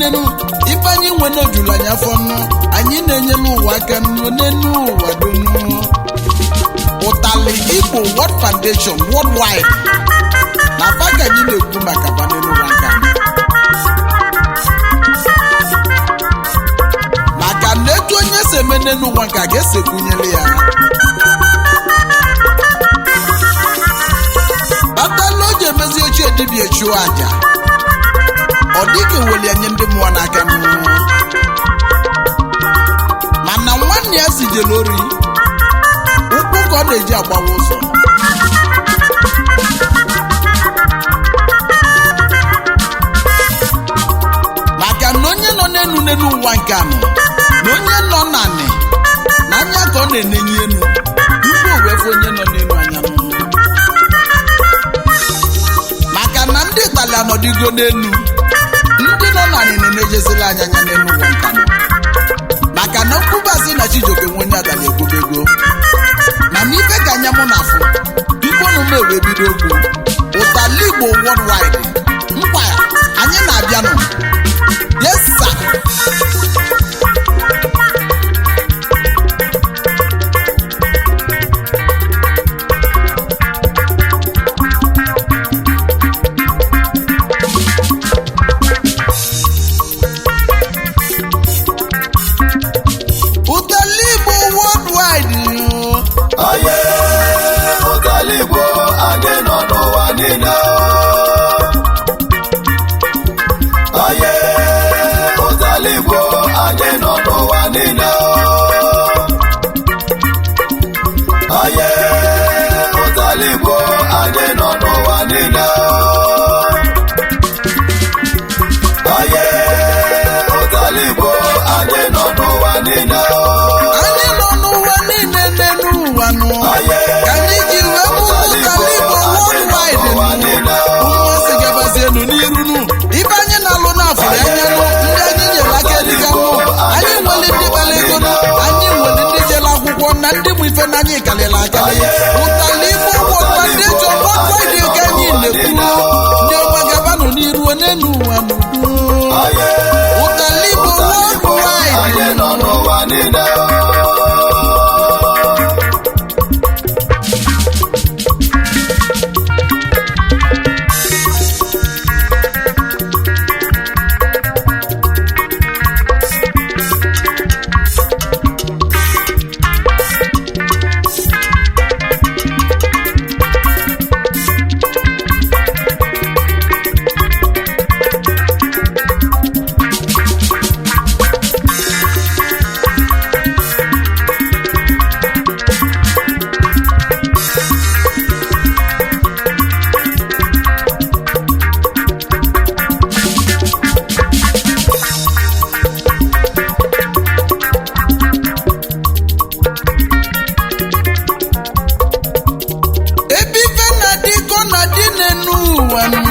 nenu ife anyị nwe n'ojulu anyị afọ nnu anyị na-enye n'ụwa aka nnu n'enu ụwa donu ụtali Igbo World Foundation worldwide na afa ka anyị na-ekwu maka banelu ụwa nka maka na etu onye si eme n'enu ụwa nka ga-esekwunyere ya batala o ji emezi ochie dibịa chụọ aja ọ dịghị weli anye ndị mmụọ n'aka n'ụwa mana nwanne ya si jere ori ụkwụ ka ọ na-eji agbawa ụzọ maka na onye nọ n'enu ụwa nke anọ na onye nọ n'anị na anya ka ọ na-enenye enu tupu o wefu onye nọ n'elu anya n'ụwa maka na ndị Itali anọdịgo n'enu ndị nọ n'anị na-enejezila anya n'elu ụwa nke anọ maka na nkwubazi na Chijioke nwe onye adala ekwubego mana ife ka anya mụ na afụ tupu nụ m ewe bido okwu ụtali Igbo worldwide nkwa ya anyị na-abịanụ yes sir ụtali Igbo worldwide Aye, ụtali Igbo anyị nọ n'ụwa niile. Aye, ụtali Igbo anyị nọ n'ụwa niile. Aye, ụtali Igbo anyị nọ n'ụwa niile. Aye, ụtali Igbo anyị nọ n'ụwa niile. anyị nọ n'ụwa niile n'elu ụwa nụ ka anyị ji wee mụ ụtali Igbo worldwide nụ ụmụasị gabazienu n'iru nụ ibe anyị na-alụ n'afọ anya nụ ndị anyị nyere aka eliga nụ anyị nwere ndị kpara ego nụ anyị nwere ndị jere akwụkwọ na ndị bụ ife na anyị karịrị akarị ụtali Igbo World Foundation worldwide ka anyị na-ekwu ndị ọma gabanụ n'iru n'elu ụwa nụ ụtali Igbo worldwide Anyị nọ n'ụwa niile. ebe ife na-adị ka ọ na-adị n'enu ụwa nụ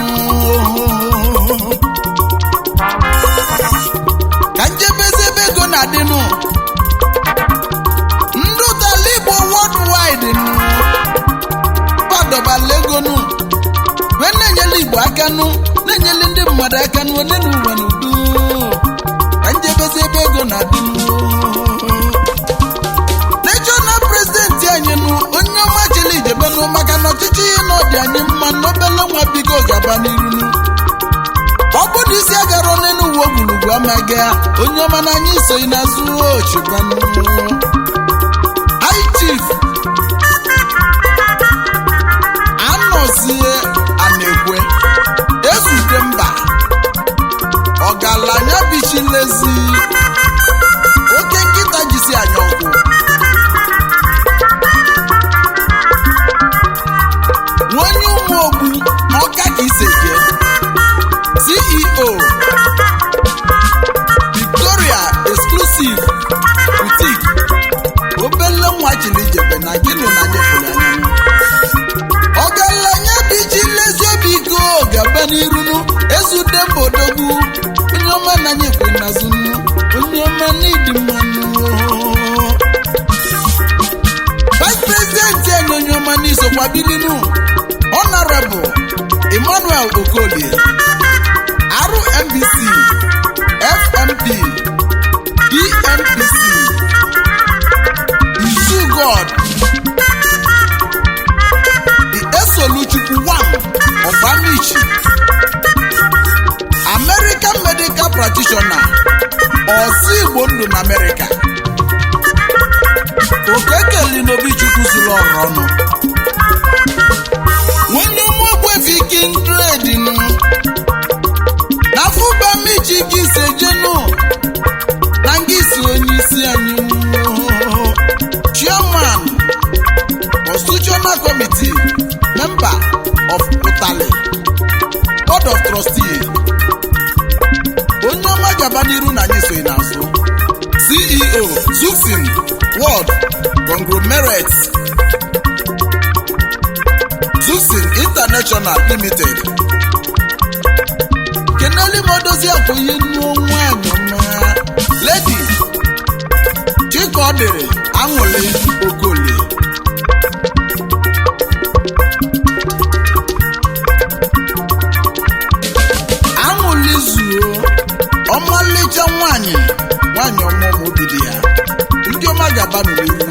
ka njebezi ebe ego na-adịnụ ndị ụtali Igbo worldwide nụ kwadobala ego nụ wee na-enyela Igbo aka nụ na-enyela ndị mmadụ aka nụ onye n'ụwa n'udo ka njebezi ebe ego na-adịnụ regional president anyị nụ onye ọma chịrị ijebenụ maka na ọchịchị na ọ dị anyị mma n'obele nwa biko gaba n'iru nụ ọ bụ na isi agara n'elu uwe ogwurugwu amaghị onye ọma na anyị soghị n'azụ ochigbanụ high chief anọzie anekwe ezute mba ọgaranya bichilezi oke nkịta jisi anya ọgwụ nwonye ụmụ ogbu n'ọka ka iseje CEO Victoria Exclusive Boutique obele nwa chiri ijebe na gịnụ na nyefere anya ọgaranya bichilezi obi go gaba n'irunu ezute mba odogwu onye ọma na nyefere n'azụ onye ọma n'ịdị mmanụ Vice President anyị onye ọma n'isokwa bilinu Honorable Emmanuel Okolie RMBC ezi Igbo ndụ na Amerịka Okekeli n'Obichukwu zuru ọrụ ọnụ nwanne ụmụogbefi Kindred na fụbamichi gị sejenu na ngị si onye isi anyị Chairman Constitutional Committee Member of Utali Board of Trustees onye ọma gaba n'iru na anyị so n'azụ CEO Zuxin World Conglomerate Zuxin International Limited Keneli Modozi abụghị nnu nwanyị ọma Lady Chikodiri Anwụli Okoli Anwụli zuo ọmalịcha nwanyị ọmụmụ obibi ya ndị ọma gaba n'iru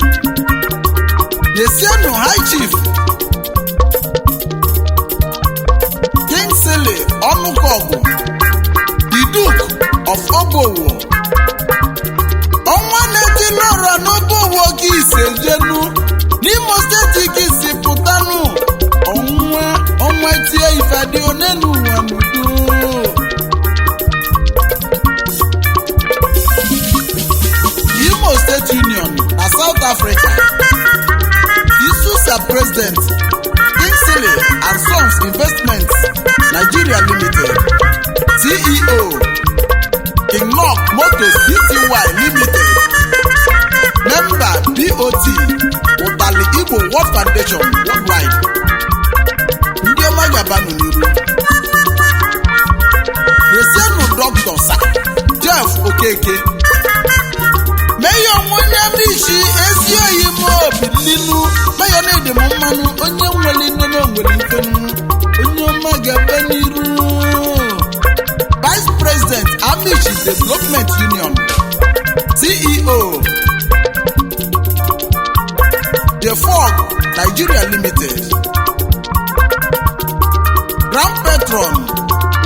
Yesienu High Chief Kingsley Ọnụkọgụ the Duke of Ogbowo ọnwa na-eti n'ọra n'Ogbowo gị isejenu n'Imo steeti gị si pụtanụ ọnwa tie ifedị onenu ụwa n'udo Imo State Union na South Africa Isusa President Kingsley and Sons Investments Nigeria Limited CEO King Knock Motors Pty Limited Member BOT Utali Igbo World Foundation Worldwide ndị ọma gabanu n'iru Yesienu Dr. Sir Jeff Okeke Mayor Nwanyamishi ezi oyi m obilinu Mayor na-ede m mmanụ onye nwere nne na onwere ifenu onye ọma gaba n'iru Vice President Amishi Development Union CEO The Fog Nigeria Limited Grand Patron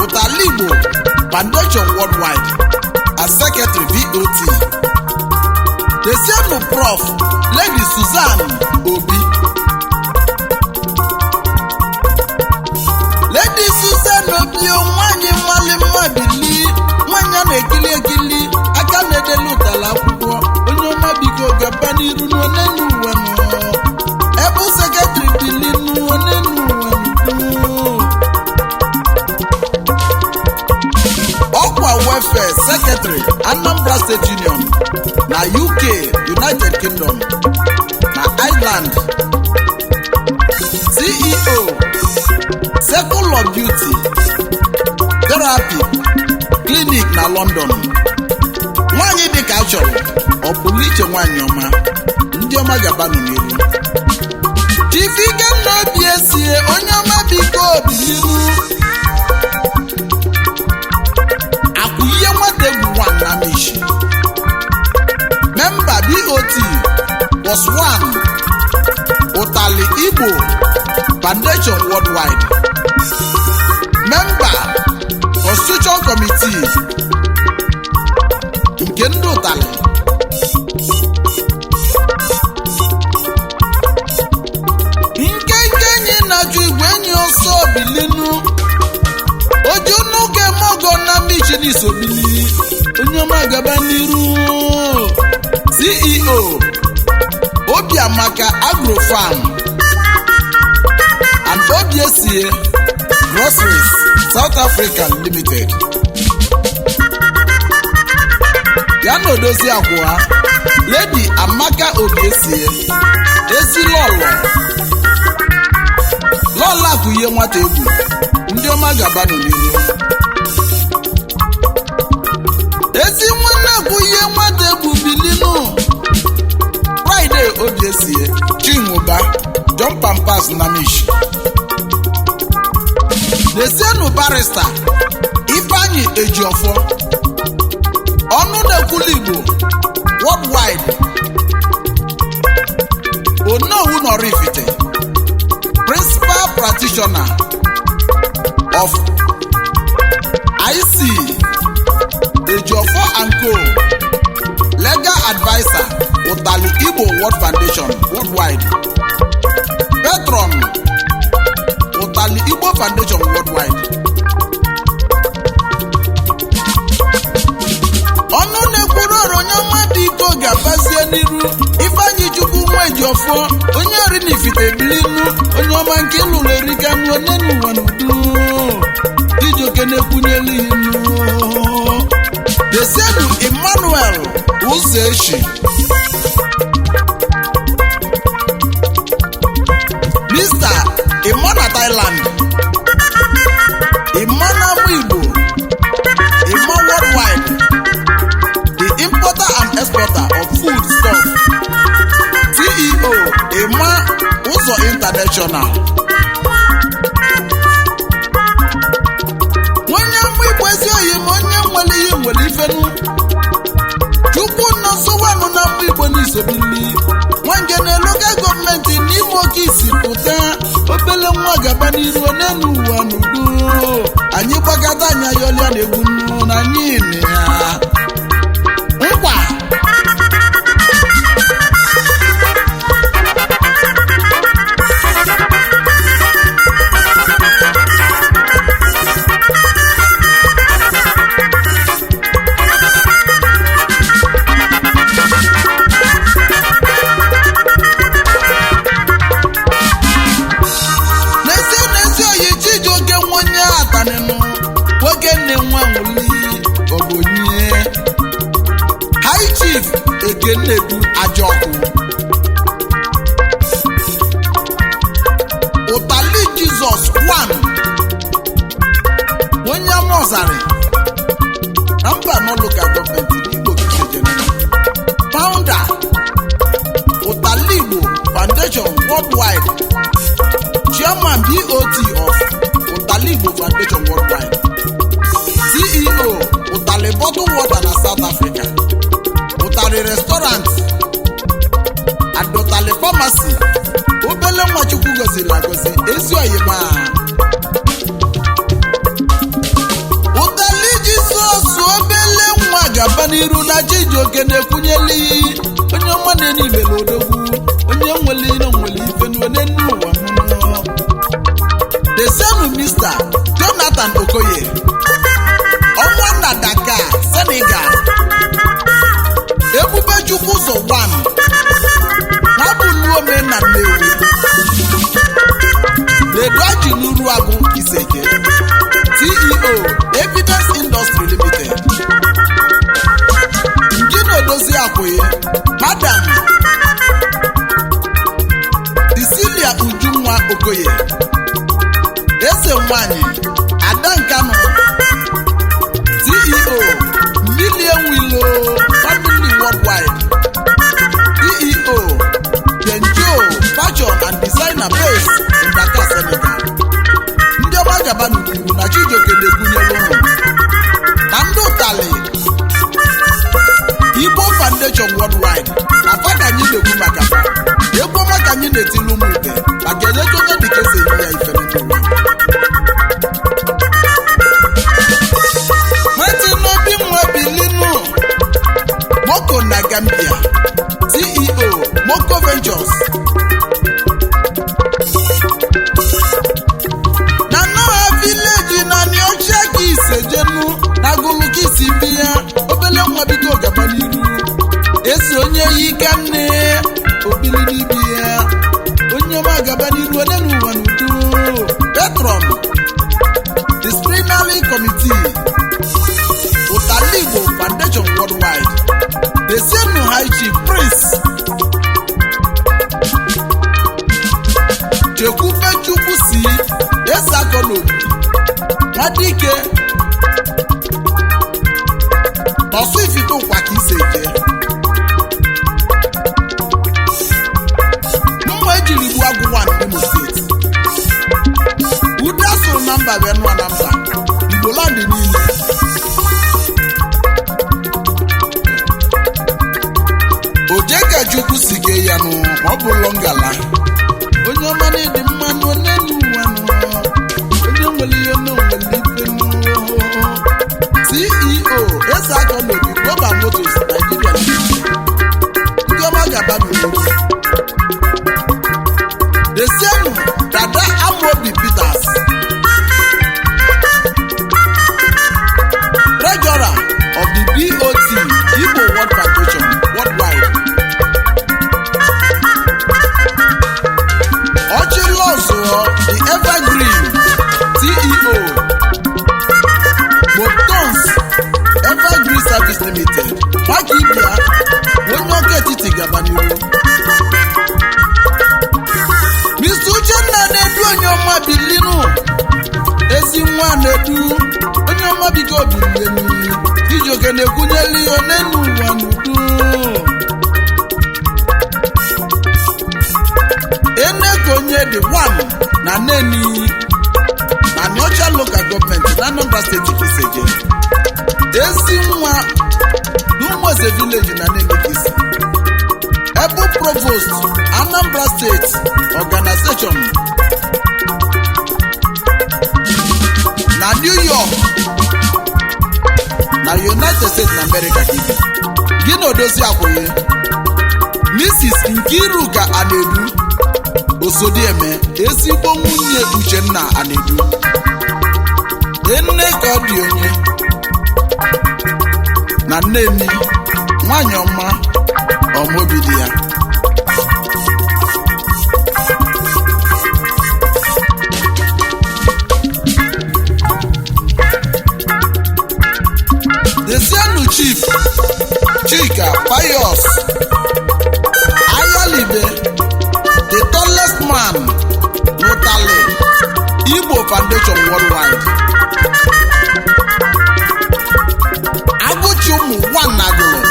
Utali Igbo Foundation Worldwide as Secretary VOT Yesienu Prof Lady Susan Obi Lady Susan Obi nwanyị mmalị mmabili nwanyị a na-ekili ekili aka na-edelu ụtala akwụkwọ onye ọma biko gaba n'iru n'onenu ụwa ebe Secretary bilinu onenu ụwa ọkwa Welfare Secretary Anambra State Union na UK United Kingdom na Ireland CEO Circle of Beauty Therapy Clinic na London nwanyị dịka achọrọ ọ pụrụ iche nwanyị ọma ndị ọma gabanụ n'iru Chief Ikenna Obiesie onye ọma biko obiliru Akụihe nwata egwu Nwannamishi Member BOT was one Utali Igbo Foundation Worldwide Member Constitution Committee nke ndị Utali nke enyi na-ajụ igwe enyi ọsọ bilinu Ojunuke Mogo na Michini Sobili onye ọma gaba n'iru CEO Obiamaka Agro Farm and Obiesie Groceries South Africa Limited Yana Odozi Akwa Lady Amaka Obiesie ezi lọlọ akụihe nwata egwu ndị ọma gabanụ n'iru ezi nwanne akụihe nwata egwu bilinu Friday Obiesie Chinwụba John Pampas Namishi Yesienu Barrister Ifeanyi Ejiofọ ọnụ na-ekwulu Igbo Worldwide Onowu Norifite Principal Practitioner of IC Ejiofọ and Co Utali Igbo World Foundation Worldwide, Patron Utali Igbo Foundation Worldwide. Ọnụ na-ekwuru ọrụ onye mmadụ iko ga-abazie n'iru. Ifeanyi Chukwu Nwejiọfọ, onye ori na ifite bilinu, onye ọma nke lụrụ erika nwe n'elu ụwa n'udo. Ijoke na-ekwunyelu inu. Desenu Emmanuel Uzechi, Mr. Imana Thailand, Imana Igbo, Ima Worldwide, the importer and exporter of food stuff, CEO Ima Uzo International. Onye Igbo ezi oyi ma onye nwere ihe nwere ifenu. Chukwu nọ nsọwanụ na mgbe Igbo n'isobili. Nwange na local gọọmenti n'ime oke isi pụta. Obele nwa gaba n'iru n'elu ụwa n'udo. Anyị gbakọta anya yọlịa na egwu nnu na anyị nne ya. Nkwa. Ekenedu Ajọkụ, Utali Jesus 1, onye Amozari na mba no local government Igbo Kejene, Founder Utali Igbo Foundation Worldwide, Chairman BOT of Utali Igbo Foundation Worldwide, CEO Utali Bottled Water na South Africa, Utali Restaurant and Utali Pharmacy. Obele Nwachukwu goziri agozi ezi oyima. Utali Jesus obele nwa gaba n'iru na Chijioke na-ekwunyeli. Onye ọma na-enibele odogwu, onye nwere ino nwere ife n'onu ụwa mmụọ. The son Mr. Jonathan Okoye, ọnwa na Dakar, Senegal. Ebube Chukwu ụzọ 1, Nwabulu Ome na Nnewi, Ledwaji Nuru Agụ Iseke, CEO Evidence Industry Limited, Njino Dozie Akwoye, Madam Cecilia Ujunwa Okoye, Eze Nwanyị, Ada Nkano, CEO Million Willow Family Worldwide, CEO Genjo Fashion and Designer Base in Dakar, Senegal. Ndị ọma gaba n'Igbo na Chijioke na-ekwunyere ụlọ na ndị Utali Igbo Foundation Worldwide na fada anyị na-ekwu maka egwu ọma ka anyị na-etili ụmụ ibe maka enyeke onye dịka esi enye ya ife n'ụwa. Martin Obi nwa bilinu Moko na Gambia, CEO Moko Ventures. Na Noah Village na Niocha Kise Jenu na Gulu Kisi Bia, obele nwa bido gaba n'iru. Esi onye yika nne, obili n'ibia. Onye ọma gaba n'iru onye n'ụwa n'udo. Patron Disciplinary Committee Utali Igbo Foundation Worldwide, the same High Chief Prince Chekwube Chukwu si Esakolo Nwadike Nọsụ ifito kwa ka ise je mma ejiri gbuo agwụ 1 Imo State. Ude asụrụ na mba bụ enụ na mba Igbo land niile. Ojeka Chukwu si ge ya nụ ma ọ bụ Longala. Onye ọma na-edi mmanụ n'elu ụwa nụ. Onye nwere ihe nọ nwere ife nụ. CEO Esakolo Global Motors Nigeria. Ndị ọma gaba bileni Ijoke na-ekwunyeli ya n'enu ụwa n'udo Enekonye dị 1 na Neni na Niocha local government na Anambra State Kiseje ezi nwa n'Ụmụeze village na Neni Kisi Ebu Provost Anambra State Organization na New York na United States na America gị na Odozi Akwụye Mrs. Nkiruka Anedu Osodieme ezigbo nwunye Uchenna Anedu nne ka ọ dị onye na Nneni nwanyị ọma ọmobi dị ya Desienu Chief Chika Pius Ayalibe the tallest man n'Ụtalị Igbo Foundation Worldwide Agụchi ụmụ 1 na Agụlụ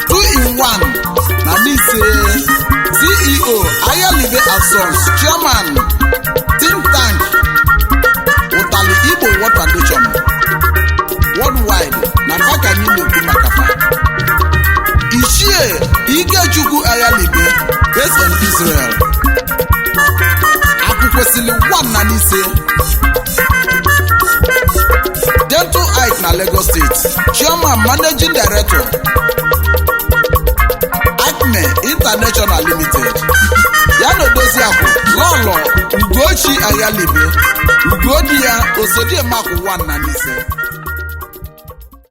2 in 1 na Nise CEO Ayalibe and Sons Chairman Think Tank Ụtalị Igbo World Foundation Worldwide na Fakani na-ekwu maka fa Ichie Ikechukwu Ayalibe based on Israel Akwụkwesịlị 1 na Nise Dental Ike na Lagos State Chairman Managing Director Acme International Limited ya na Odozi Akwụ Lọlọ Ugochi Ayalibe Ugodi ya Osodieme Akwụ 1 na Nise